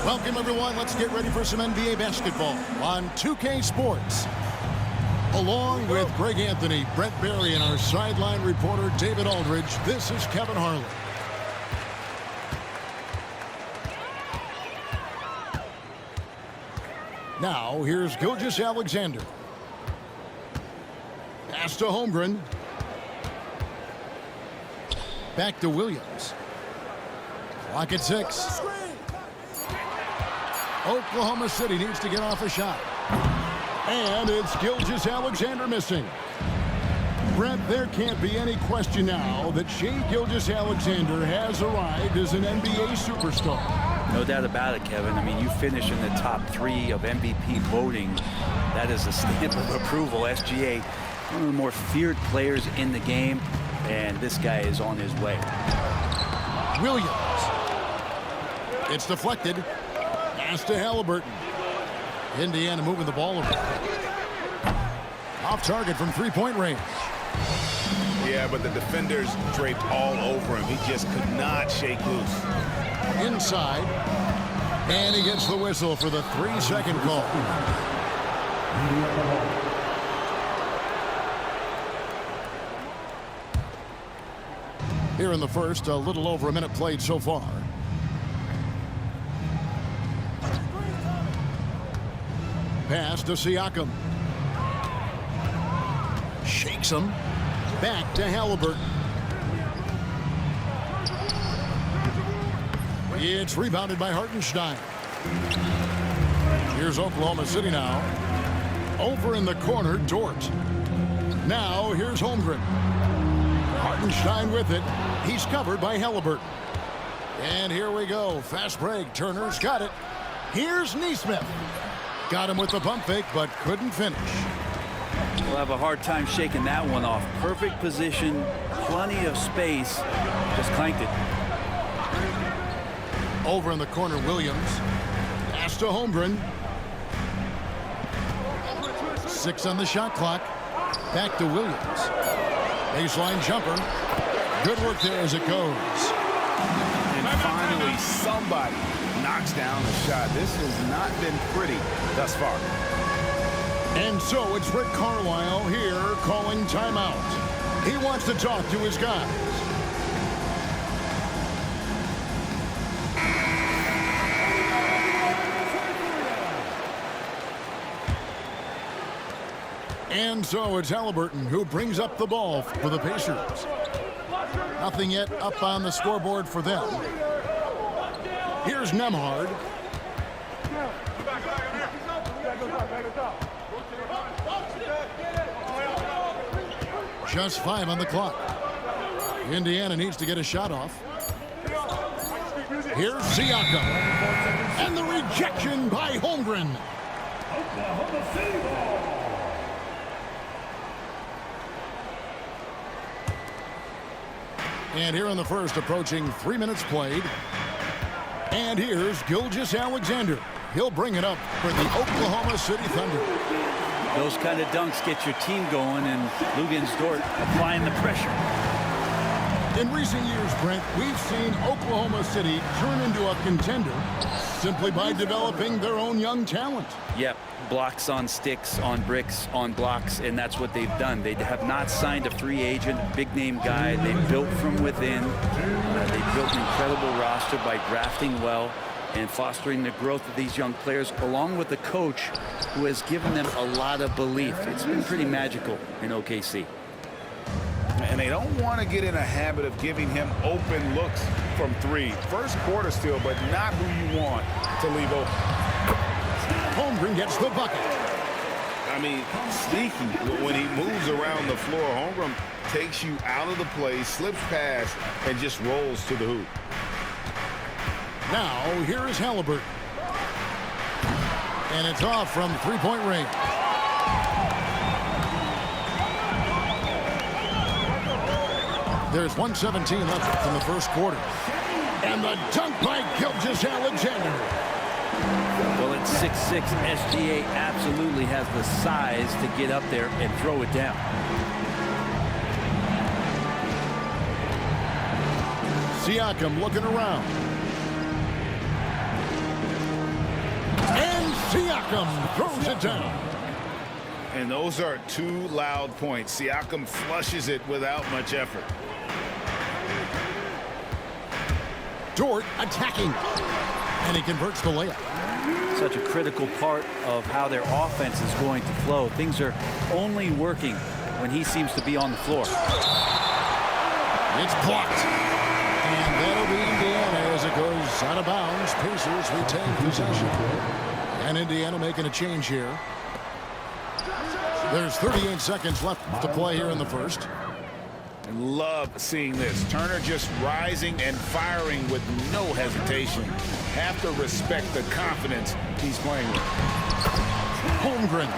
Welcome, everyone. Let's get ready for some NBA basketball on 2K Sports. Along with Greg Anthony, Brett Barry, and our sideline reporter, David Aldridge, this is Kevin Harlan. Now, here's Gilgeous-Alexander. Pass to Holmgren. Back to Williams. Clock at 6. Oklahoma City needs to get off a shot. And it's Gilgeous-Alexander missing. Brett, there can't be any question now that Shai Gilgeous-Alexander has arrived as an NBA superstar. No doubt about it, Kevin. I mean, you finish in the top 3 of MVP voting. That is a stamp of approval. SGA, one of the more feared players in the game, and this guy is on his way. Williams. It's deflected. Pass to Halliburton. Indiana moving the ball around. Off target from three-point range. Yeah, but the defenders draped all over him. He just could not shake loose. Inside. And he gets the whistle for the 3-second call. Here in the first, a little over a minute played so far. Pass to Siakam. Shakes him. Back to Halliburton. It's rebounded by Hartenstein. Here's Oklahoma City now. Over in the corner, Dort. Now here's Holmgren. Hartenstein with it. He's covered by Halliburton. And here we go. Fast break. Turner's got it. Here's Nesmith. Got him with the pump fake, but couldn't finish. We'll have a hard time shaking that one off. Perfect position, plenty of space. Just clanked it. Over in the corner, Williams. Pass to Holmgren. 6 on the shot clock. Back to Williams. Baseline jumper. Good work there as it goes. And finally, somebody knocks down the shot. This has not been pretty thus far. And so it's Rick Carlisle here calling timeout. He wants to talk to his guys. And so it's Halliburton who brings up the ball for the Pacers. Nothing yet up on the scoreboard for them. Here's Nembhard. Just 5 on the clock. Indiana needs to get a shot off. Here's Siakam. And the rejection by Holmgren. Oklahoma City ball. And here in the first, approaching 3 minutes played. And here's Gilgeous-Alexander. He'll bring it up for the Oklahoma City Thunder. Those kind of dunks get your team going, and Luguentz Dort applying the pressure. In recent years, Brent, we've seen Oklahoma City turn into a contender simply by developing their own young talent. Yep, blocks on sticks, on bricks, on blocks, and that's what they've done. They have not signed a free agent, big-name guy. They built from within. They built an incredible roster by drafting well and fostering the growth of these young players, along with the coach who has given them a lot of belief. It's been pretty magical in OKC. And they don't want to get in a habit of giving him open looks from 3. First quarter still, but not who you want to leave open. Holmgren gets the bucket. I mean, sneaky. When he moves around the floor, Holmgren takes you out of the play, slips past, and just rolls to the hoop. Now, here is Halliburton. And it's off from three-point range. There's 1:17 left in the first quarter. And the dunk by Gilgeous-Alexander. Well, at 6'6", SGA absolutely has the size to get up there and throw it down. Siakam looking around. Siakam throws it down. And those are 2 loud points. Siakam flushes it without much effort. Dort attacking. And he converts the layup. Such a critical part of how their offense is going to flow. Things are only working when he seems to be on the floor. It's blocked. And that'll be Indiana as it goes out of bounds. Pacers retain possession. And Indiana making a change here. There's 38 seconds left to play here in the first. And love seeing this. Turner just rising and firing with no hesitation. Have to respect the confidence he's playing with. Holmgren.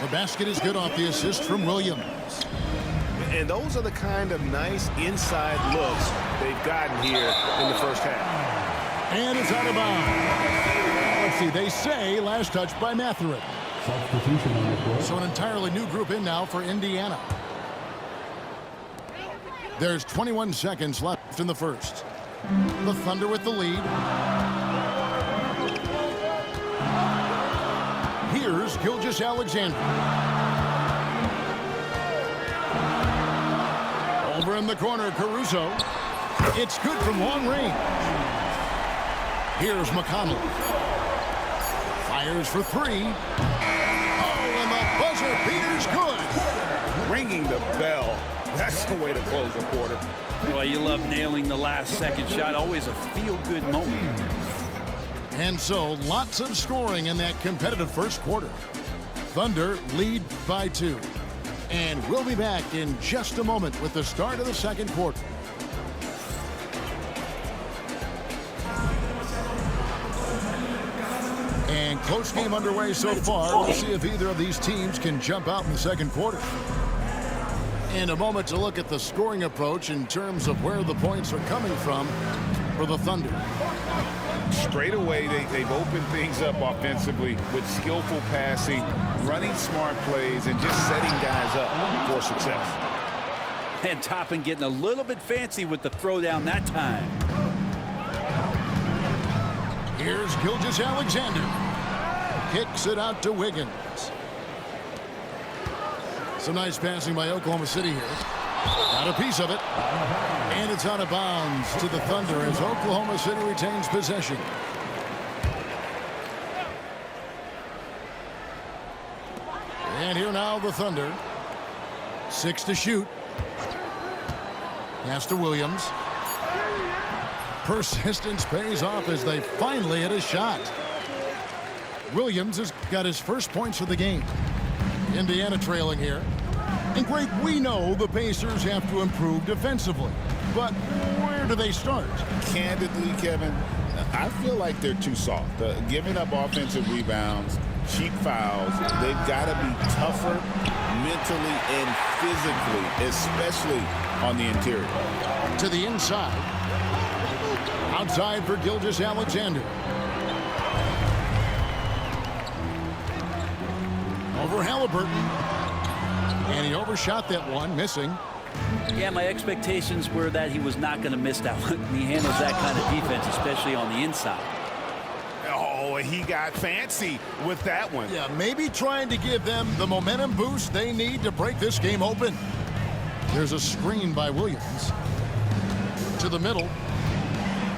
The basket is good off the assist from Williams. And those are the kind of nice inside looks they've gotten here in the first half. And it's out of bounds. Let's see, they say last touch by Mathurin. Substitution on the floor. So an entirely new group in now for Indiana. There's 21 seconds left in the first. The Thunder with the lead. Here's Gilgeous-Alexander. Over in the corner, Caruso. It's good from long range. Here's McConnell. Fires for 3. Oh, and the buzzer beater's good. Ringing the bell. That's the way to close a quarter. Well, you love nailing the last second shot. Always a feel-good moment. And so, lots of scoring in that competitive first quarter. Thunder lead by 2. And we'll be back in just a moment with the start of the second quarter. And close game underway so far. We'll see if either of these teams can jump out in the second quarter. In a moment to look at the scoring approach in terms of where the points are coming from for the Thunder. Straight away, they've opened things up offensively with skillful passing, running smart plays, and just setting guys up for success. And Toppin getting a little bit fancy with the throwdown that time. Here's Gilgeous-Alexander. Kicks it out to Wiggins. Some nice passing by Oklahoma City here. Got a piece of it. And it's out of bounds to the Thunder as Oklahoma City retains possession. And here now the Thunder. 6 to shoot. Pass to Williams. Persistence pays off as they finally hit a shot. Williams has got his first points of the game. Indiana trailing here. And Greg, we know the Pacers have to improve defensively. But where do they start? Candidly, Kevin, I feel like they're too soft. Giving up offensive rebounds, cheap fouls. They've got to be tougher mentally and physically, especially on the interior. To the inside. Outside for Gilgeous-Alexander. Over Halliburton. And he overshot that one, missing. Yeah, my expectations were that he was not going to miss that one. He handles that kind of defense, especially on the inside. Oh, he got fancy with that one. Yeah, maybe trying to give them the momentum boost they need to break this game open. There's a screen by Williams. To the middle.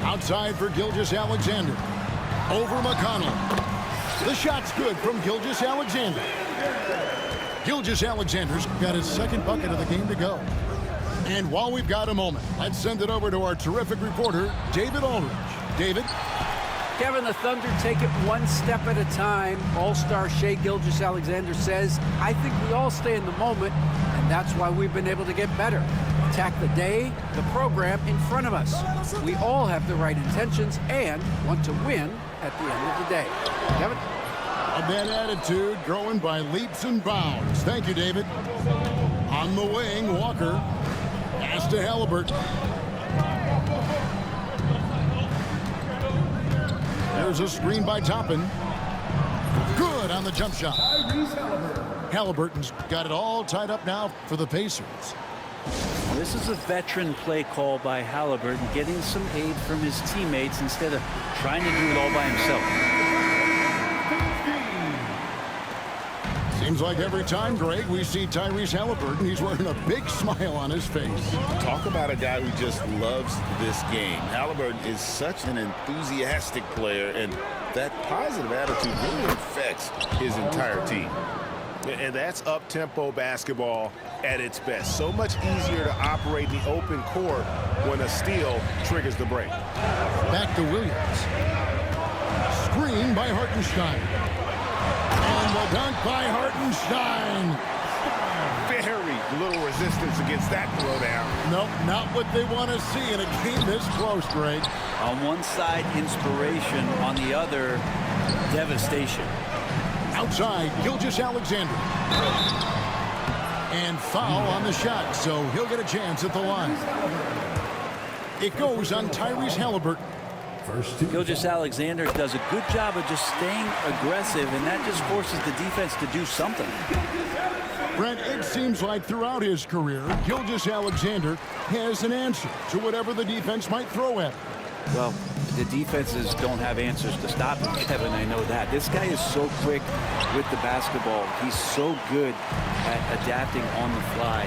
Outside for Gilgeous-Alexander. Over McConnell. The shot's good from Gilgeous-Alexander. Gilgeous-Alexander's got his second bucket of the game to go. And while we've got a moment, let's send it over to our terrific reporter, David Aldridge. David? Kevin, the Thunder take it one step at a time. All-star Shai Gilgeous-Alexander says, I think we all stay in the moment, and that's why we've been able to get better. Attack the day, the program in front of us. We all have the right intentions and want to win at the end of the day. Kevin? A bad attitude growing by leaps and bounds. Thank you, David. On the wing, Walker. Pass to Halliburton. There's a screen by Toppin. Good on the jump shot. Halliburton's got it all tied up now for the Pacers. This is a veteran play call by Halliburton, getting some aid from his teammates instead of trying to do it all by himself. Seems like every time, Greg, we see Tyrese Halliburton, he's wearing a big smile on his face. Talk about a guy who just loves this game. Halliburton is such an enthusiastic player, and that positive attitude really affects his entire team. And that's up-tempo basketball at its best. So much easier to operate the open court when a steal triggers the break. Back to Williams. Screen by Hartenstein. And the dunk by Hartenstein. Very little resistance against that throwdown. Nope, not what they want to see in a game this close, Greg. On one side, inspiration. On the other, devastation. Outside, Gilgeous-Alexander. And foul on the shot, so he'll get a chance at the line. It goes on Tyrese Halliburton. Gilgeous-Alexander does a good job of just staying aggressive, and that just forces the defense to do something. Brent, it seems like throughout his career, Gilgeous-Alexander has an answer to whatever the defense might throw at him. Well, the defenses don't have answers to stop him, Kevin. I know that. This guy is so quick with the basketball. He's so good at adapting on the fly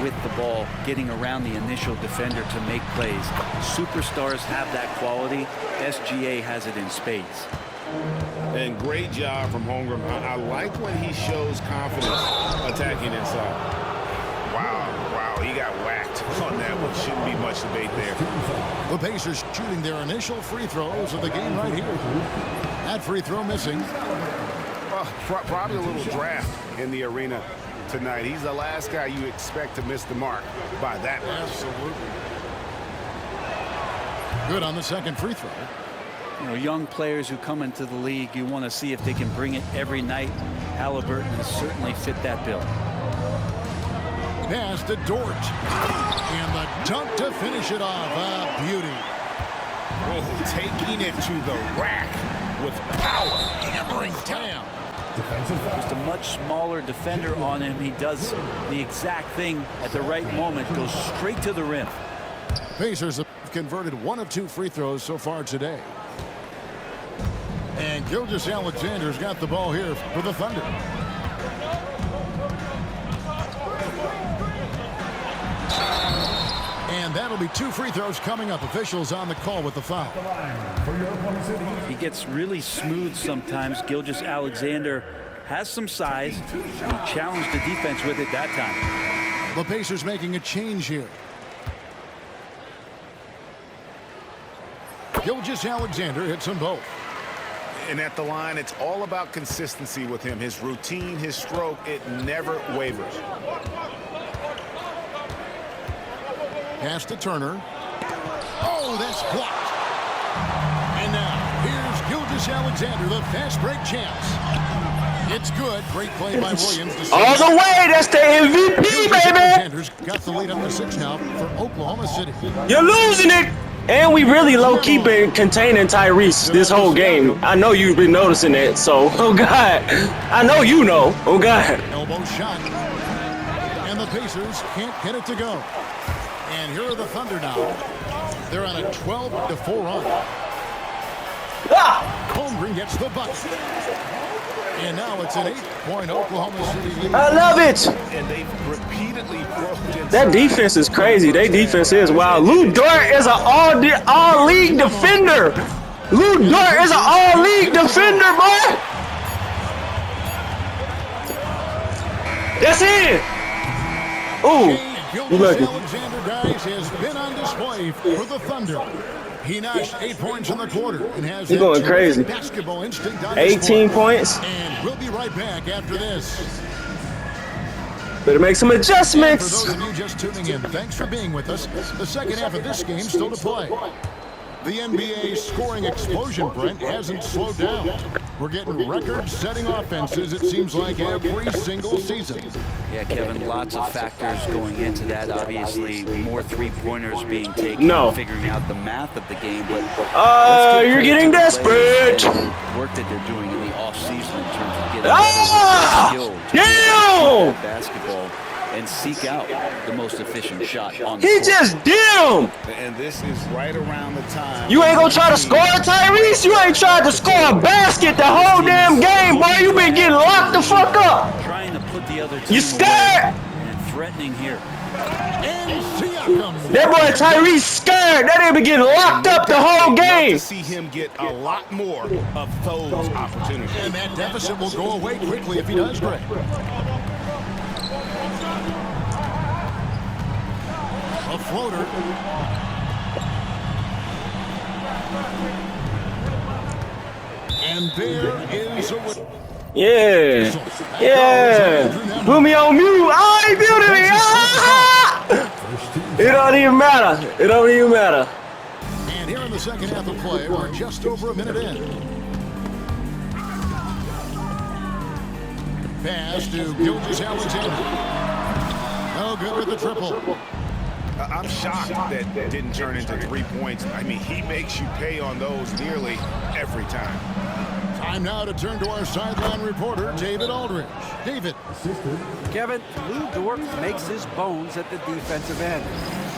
with the ball, getting around the initial defender to make plays. Superstars have that quality. SGA has it in spades. And great job from Holmgren. I like when he shows confidence attacking inside. Wow, he got whacked on that one. Shouldn't be much debate there. The Pacers shooting their initial free throws of the game right here. That free throw missing. Well, probably a little draft in the arena tonight. He's the last guy you expect to miss the mark by that much. Absolutely. Good on the second free throw. You know, young players who come into the league, you want to see if they can bring it every night. Halliburton has certainly fit that bill. Pass to Dort. And the dunk to finish it off. A beauty. Oh, taking it to the rack with power. Hammering down. Just a much smaller defender on him. He does the exact thing at the right moment. Goes straight to the rim. Pacers have converted 1 of 2 free throws so far today. And Gilgeous-Alexander's got the ball here for the Thunder. And that'll be 2 free throws coming up. Officials on the call with the foul. He gets really smooth sometimes. Gilgeous-Alexander has some size. He challenged the defense with it that time. The Pacers making a change here. Gilgeous-Alexander hits them both. And at the line, it's all about consistency with him. His routine, his stroke, it never wavers. Pass to Turner. Oh, that's blocked. And now, here's Gilgeous-Alexander, the fast break champs. It's good. Great play by Williams. All the way. That's the MVP, baby. Alexander's got the lead up to 6 now for Oklahoma City. You're losing it. And we really low-key been containing Tyrese this whole game. I know you've been noticing it, so, oh, God. I know you know. Oh, God. Elbow shot. And the Pacers can't get it to go. And here are the Thunder now. They're on a 12-4 run. Holmgren gets the bucket. And now it's an 8-point Oklahoma City lead. I love it. And they've repeatedly broken. That defense is crazy. Their defense is wild. Lou Dort is an all-league defender. Lou Dort is an all-league defender, boy. That's it. Ooh, you lucky. Gilgeous-Alexander, guys, has been on display for the Thunder. He notched 8 points in the quarter and has He's going crazy. Basketball instinct on 18 points. And we'll be right back after this. Better make some And for adjustments. those of you just tuning in, thanks for being with us. The second half of this game still to play. The NBA scoring explosion, Brent, hasn't slowed down. We're getting record-setting offenses, it seems like, every single season. Yeah, Kevin, lots of factors going into that. Obviously, more three-pointers being taken, No. figuring out the math of the game. But You're getting desperate. Work that they're doing in the off-season in terms of getting Ah! skilled Damn! basketball and seek out the most efficient shot on the He court. just did him. And this is right around the time. You ain't gonna try to score, Tyrese? You ain't tried to score a basket the whole damn game, boy. You been getting locked the fuck up. Trying to put the other team You scared? away and threatening here. And Siakam. That boy Tyrese scared. That ain't been getting locked up the whole game. To see him get a lot more of those opportunities. And that deficit will go away quickly if he does, Greg. A floater. And there is a... Yeah. Yeah. Put me on mute. Oh, he muted me. Ah! It don't even matter. It don't even matter. And here in the second half of play, we're just over a minute in. Pass to Gilgeous-Alexander. No good with the triple. I'm shocked that didn't turn into 3 points. I mean, he makes you pay on those nearly every time. Time now to turn to our sideline reporter, David Aldridge. David. Kevin, Lou Dort makes his bones at the defensive end.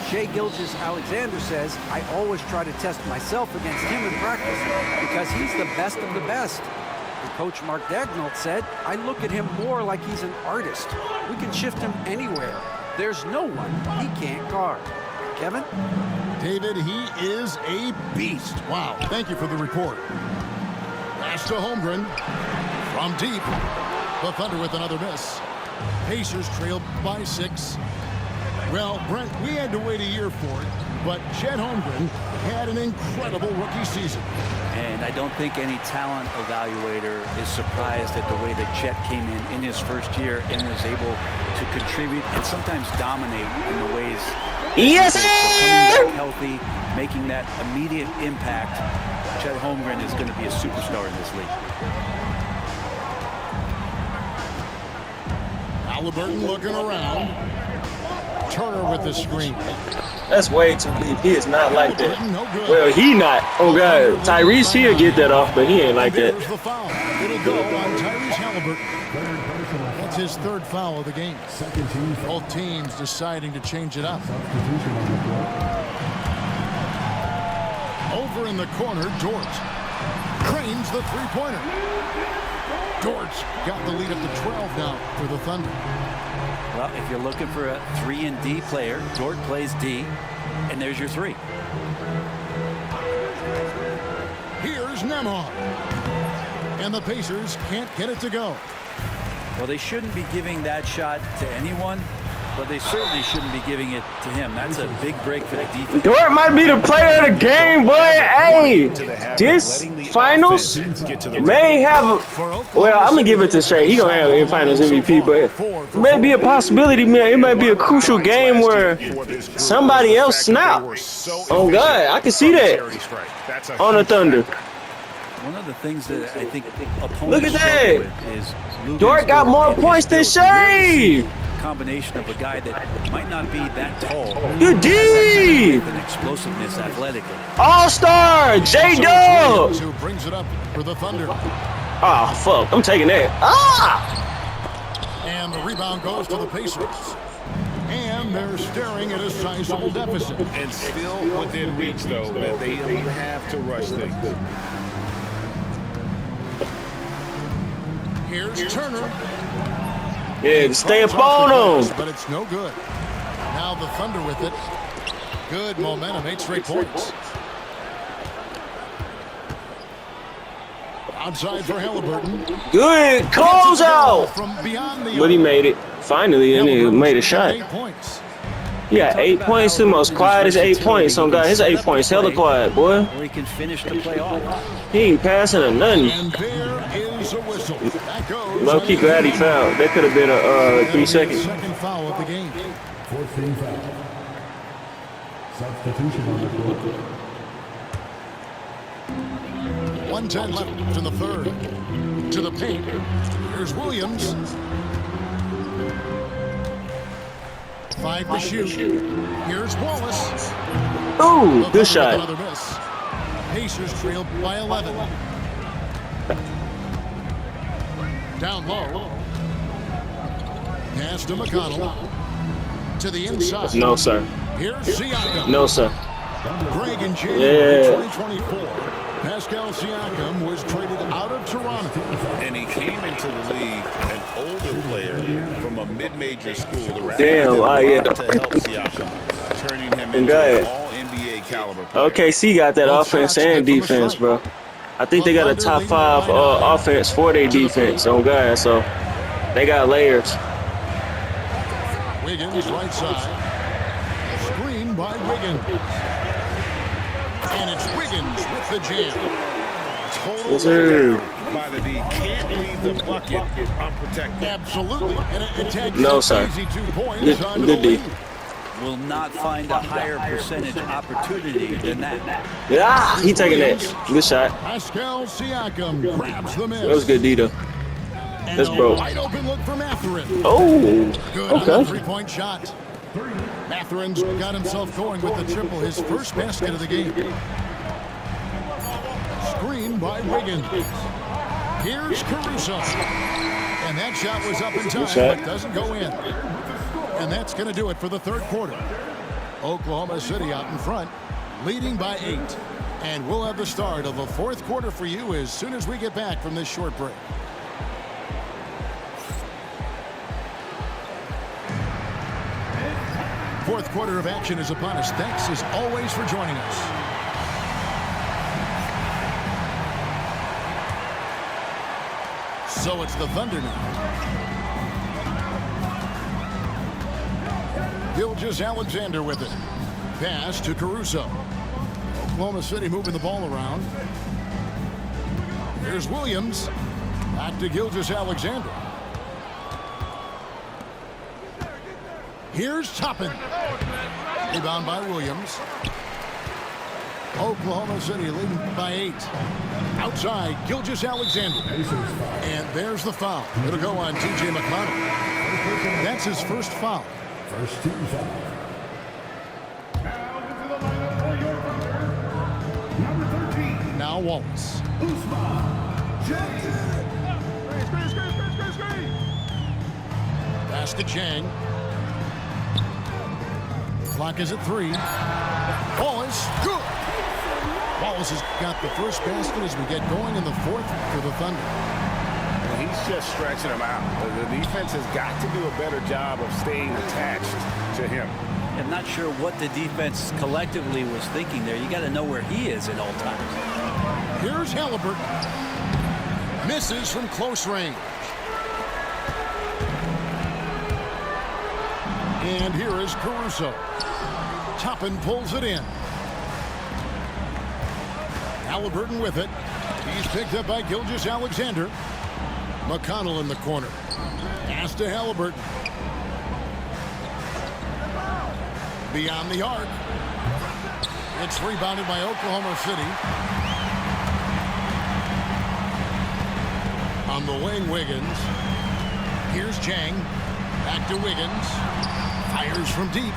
Shai Gilgeous-Alexander says, I always try to test myself against him in practice because he's the best of the best. And Coach Mark Daigneault said, I look at him more like he's an artist. We can shift him anywhere. There's no one he can't guard. Kevin? David, he is a beast. Wow, thank you for the report. Pass to Holmgren. From deep. The Thunder with another miss. Pacers trailed by 6. Well, Brent, we had to wait a year for it, but Chet Holmgren had an incredible rookie season. And I don't think any talent evaluator is surprised at the way that Chet came in his first year and was able to contribute and sometimes dominate in the ways. Yes, so coming back healthy, making that immediate impact. Chet Holmgren is going to be a superstar in this league. Halliburton looking around. Turner with the screen. That's way too deep. He is not like that. No good. Well, he not. Oh, God. Tyrese here get that off, but he ain't like that. There's the foul. It'll go on Tyrese Halliburton. That's his third foul of the game. Both teams deciding to change it up. Over in the corner, Dort cranes the three-pointer. Dort got the lead up to 12 now for the Thunder. Well, if you're looking for a 3-and-D player, Dort plays D, and there's your 3. Here's Nembhard. And the Pacers can't get it to go. Well, they shouldn't be giving that shot to anyone, but they certainly shouldn't be giving it to him. That's a big break for the defense. Dort might be the player of the game, boy. Hey, this finals may have a, well, I'm going to give it to Shai. He going to have a finals MVP, but it may be a possibility, man. It might be a crucial game where somebody else snap. Oh, God, I can see that on the Thunder. One of the things that I think opponents Look at struggle that. with is Dort got more points than Shai. Combination of a guy that might not be that tall. You did. With an explosiveness athletically. All-Star, J-Dub. Who brings it up for the Thunder. Oh, fuck. I'm taking that. Ah! And the rebound goes to the Pacers. And they're staring at a sizable deficit. And still within reach, though, that they don't have to rush things. Here's Turner. Yeah, stay up on him. But it's no good. Now the Thunder with it. Good momentum, 8 straight points. Outside for Halliburton. Good close out. From beyond the But he made it. Finally, and he made a shot. 8 points. He got 8 points. The most quietest 8 points. So, God, his 8 points hella quiet, boy. Or he can finish the play off. He ain't passing or nothing. And there is a whistle. That goes. Low-key glad he fouled. That could have been a 3 seconds. Second foul of the game. 14 foul. Substitution on the court. 1:10 left in the third. To the paint. Here's Williams. 5 to shoot. Here's Wallace. Ooh, good shot. Another miss. Pacers trailed by 11. Down low. Pass to McConnell. To the inside. No, sir. Here's Siakam. No, sir. Greg in January Yeah. 2024. Pascal Siakam was traded out of Toronto. And he came into the league an older player from a mid-major school. The Raptors Damn, did a lot yeah. to help Siakam, turning him into an all-NBA caliber player. OKC got that offense and defense, bro. I think they got a top 5 offense for their defense on guys, so they got layers. Wiggins right side. Screen by Wiggins. And it's Wiggins with the jam. Total Yes, sir. by the D. Can't leave the bucket unprotected. Absolutely. And it takes No, sir. easy 2 points on the Good D. lead. Will not find a higher percentage opportunity than that. Yeah, he taking that. Good shot. Pascal Siakam grabs the miss. That was good D, though. And That's a broke. wide open look for Mathurin. Oh, Good on the okay. 3-point shot. Mathurin's got himself going with the triple, his first basket of the game. Screen by Wiggins. Here's Caruso. And that shot was up in time, but doesn't go in. And that's going to do it for the third quarter. Oklahoma City out in front, leading by 8. And we'll have the start of the fourth quarter for you as soon as we get back from this short break. Fourth quarter of action is upon us. Thanks as always for joining us. So it's the Thunder now. Gilgeous-Alexander with it. Pass to Caruso. Oklahoma City moving the ball around. Here's Williams. Back to Gilgeous-Alexander. Here's Toppin. Rebound by Williams. Oklahoma City leading by 8. Outside, Gilgeous-Alexander. And there's the foul. It'll go on T.J. McConnell. That's his first foul. First team foul. Now Wallace. Pass to Chang. Clock is at 3. Wallace, good. Wallace has got the first basket as we get going in the fourth for the Thunder. Well, he's just stretching him out. The defense has got to do a better job of staying attached to him. I'm not sure what the defense collectively was thinking there. You got to know where he is at all times. Here's Halliburton. Misses from close range. And here is Caruso. Toppin pulls it in. Halliburton with it. He's picked up by Gilgeous-Alexander. McConnell in the corner. Pass to Halliburton. Beyond the arc. It's rebounded by Oklahoma City. On the wing, Wiggins. Here's Chang. Back to Wiggins. Fires from deep.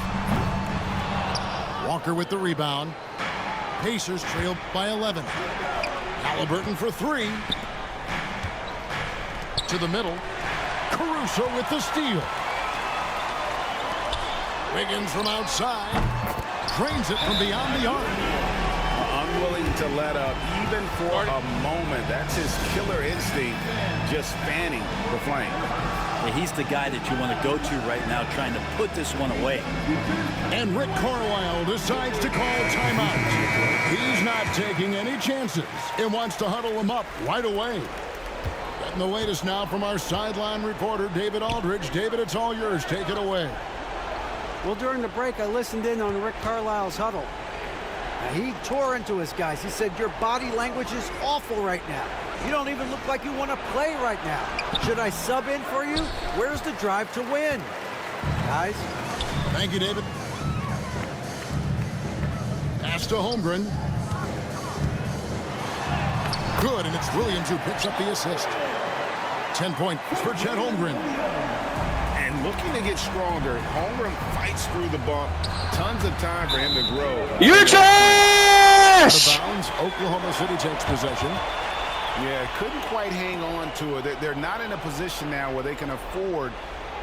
Walker with the rebound. Pacers trail by 11. Halliburton for 3. To the middle. Caruso with the steal. Wiggins from outside. Drains it from beyond the arc. Unwilling to let up even for a moment. That's his killer instinct, just fanning the flame. Yeah, he's the guy that you want to go to right now trying to put this one away. And Rick Carlisle decides to call timeout. He's not taking any chances and wants to huddle him up right away. Getting the latest now from our sideline reporter, David Aldridge. David, it's all yours. Take it away. Well, during the break, I listened in on Rick Carlisle's huddle. Now, he tore into his guys. He said, your body language is awful right now. You don't even look like you want to play right now. Should I sub in for you? Where's the drive to win? Guys? Thank you, David. Pass to Holmgren. Good, and it's Williams who picks up the assist. 10 points for Chet Holmgren. And looking to get stronger, Holmgren fights through the bump. Tons of time for him to grow. You're trash! The bounds, Oklahoma City takes possession. Yeah, couldn't quite hang on to it. They're not in a position now where they can afford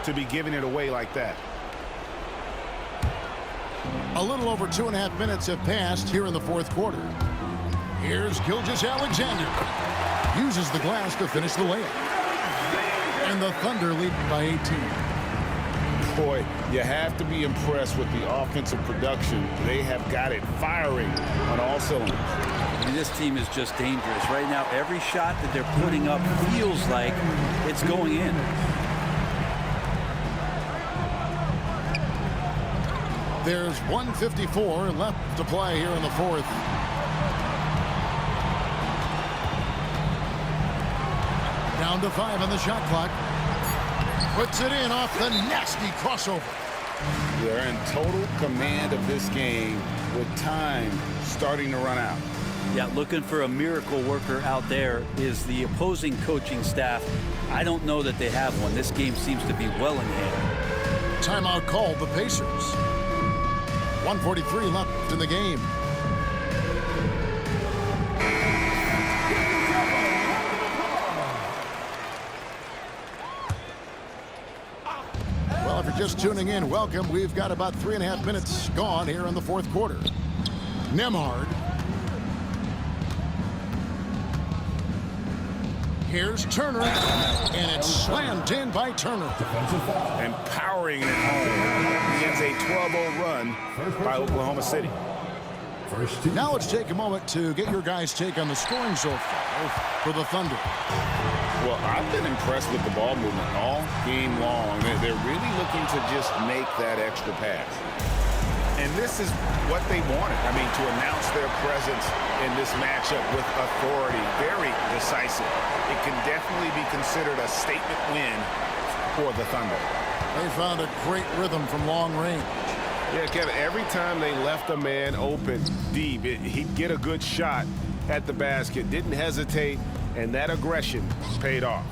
to be giving it away like that. A little over 2.5 minutes have passed here in the fourth quarter. Here's Gilgeous-Alexander. Uses the glass to finish the layup. And the Thunder lead by 18. Boy, you have to be impressed with the offensive production. They have got it firing on all cylinders. I mean, this team is just dangerous. Right now, every shot that they're putting up feels like it's going in. There's 1:54 left to play here in the fourth. Down to 5 on the shot clock. Puts it in off the nasty crossover. They're in total command of this game with time starting to run out. Yeah, looking for a miracle worker out there is the opposing coaching staff. I don't know that they have one. This game seems to be well in hand. Timeout called the Pacers. 1:43 left in the game. Well, if you're just tuning in, welcome. We've got about 3.5 minutes gone here in the fourth quarter. Nembhard. Here's Turner, and it's slammed in by Turner. Empowering it home. Begins a 12-0 run by Oklahoma City. Now let's take a moment to get your guys' take on the scoring so far for the Thunder. Well, I've been impressed with the ball movement all game long. They're really looking to just make that extra pass. And this is what they wanted. I mean, to announce their presence in this matchup with authority. Very decisive. It can definitely be considered a statement win for the Thunder. They found a great rhythm from long range. Yeah, Kevin, every time they left a man open deep, he'd get a good shot at the basket. Didn't hesitate, and that aggression paid off.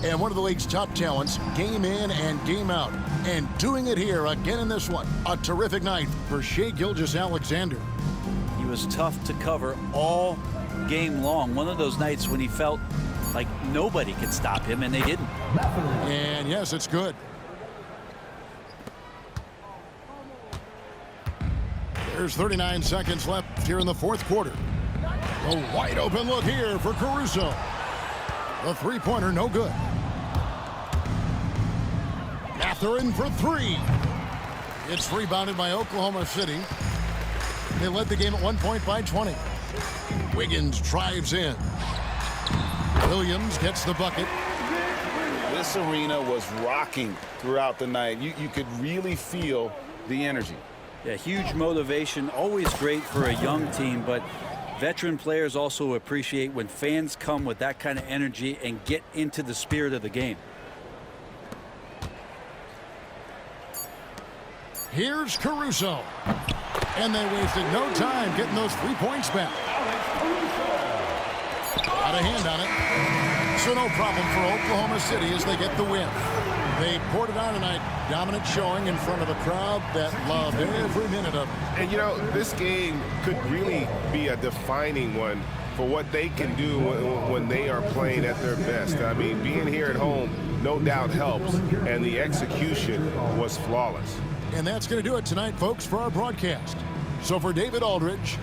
And one of the league's top talents, game in and game out. And doing it here again in this one. A terrific night for Shai Gilgeous-Alexander. He was tough to cover all game long. One of those nights when he felt like nobody could stop him, and they didn't. And yes, it's good. There's 39 seconds left here in the fourth quarter. A wide open look here for Caruso. The three-pointer, no good. Mathurin for three. It's rebounded by Oklahoma City. They led the game at 1 point by 20. Wiggins drives in. Williams gets the bucket. This arena was rocking throughout the night. You could really feel the energy. Yeah, huge motivation, always great for a young team, but veteran players also appreciate when fans come with that kind of energy and get into the spirit of the game. Here's Caruso. And they wasted no time getting those 3 points back. Got a hand on it. So no problem for Oklahoma City as they get the win. They poured it on tonight. Dominant showing in front of a crowd that loved every minute of it. And, you know, this game could really be a defining one for what they can do when they are playing at their best. I mean, being here at home no doubt helps, and the execution was flawless. And that's going to do it tonight, folks, for our broadcast. So for David Aldridge,